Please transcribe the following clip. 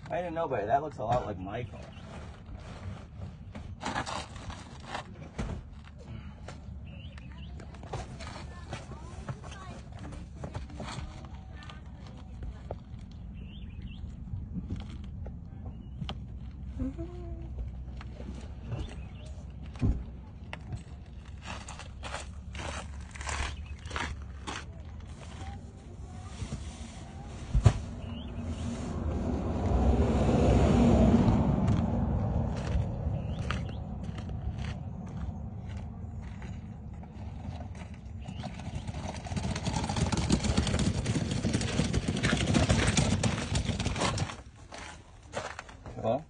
I didn't know, but that looks a lot like Michael. Hello?